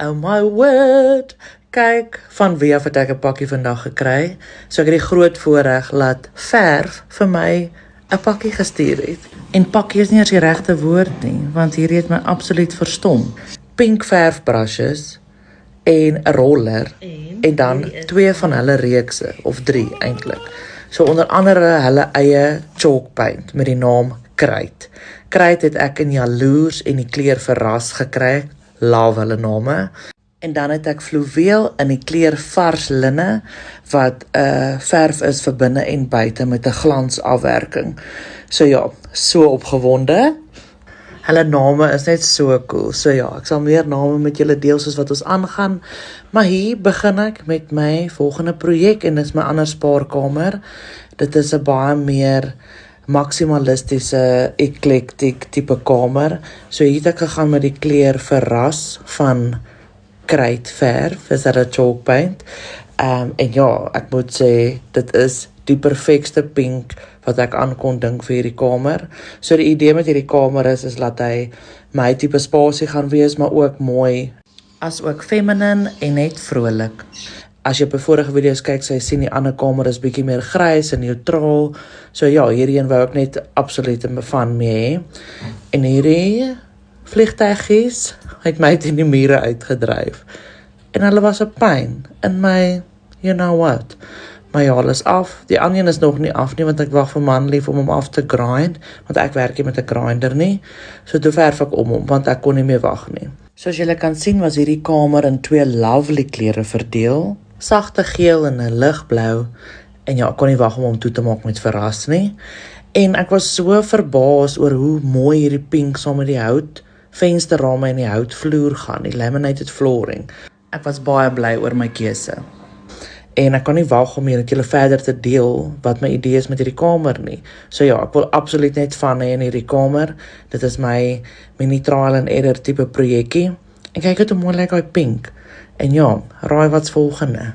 Oh my word, kyk, van wie af het ek 'n pakkie vandag gekry, so ek het die groot voorreg laat verf vir my 'n pakkie gestuur het. En pakkie is nie eens die regte woord nie, want hierdie het my absoluut verstom. Pink verfbrushes en 'n roller en dan 2 van hulle reekse, of 3 eintlik. So onder andere hulle eie chalk paint met die naam Kruit. Kruit het ek in Jaloers en die kleur Verras gekry, love hulle name. En dan het ek Fluweel in die kleur Vars Linne, wat verf is vir binne en buite met 'n glansafwerking. So ja, so opgewonde. Hulle name is net so cool. So ja, ek sal meer name met julle deel soos wat ons aangaan. Maar hier begin ek met my volgende projek en dit is my ander spaarkamer. Dit is 'n baie meer maximalistiese, eclectic tipe kamer. So hier het ek gegaan met die kleur Verras van Kruitverf, is dat 'n chalk paint. En ja, ek moet sê, dit is die perfekste pink wat ek aan kon dink vir hierdie kamer. So die idee met hierdie kamer is dat hy my tipe spasie gaan wees, maar ook mooi, as ook feminine en net vrolik. As jy op die vorige video's kyk, sê jy sien die ander kamer is bietjie meer grys en neutraal. So ja, hierdie een wou ek net absoluut van mee hê. En hierdie vliegtuigies het my teen die mure uitgedryf. En hulle was 'n pyn in my, you know what. Maar ja, alles af. Die ander is nog nie af nie, want ek wag vir Manlief om hom af te grind, want ek werk nie met 'n grinder nie. So toe verf ek om hom, want ek kon nie meer wag nie. Soos julle kan sien, was hierdie kamer in 2 lovely kleure verdeel. Sagte geel en 'n ligblou. En ja, ek kon nie wag om hom toe te maak met Verras nie. En ek was so verbaas oor hoe mooi hierdie pink saam met die hout vensterrame en die houtvloer gaan, die laminated flooring. Ek was baie bly oor my keuse. En ek kan nie wag om hier met julle verder te deel wat my idee is met hierdie kamer nie. So ja, ek wil absoluut net van hê in hierdie kamer. Dit is my mini trial and error tipe projekkie. En kyk hoe mooi lyk hy pink. En ja, raai wat's volgende.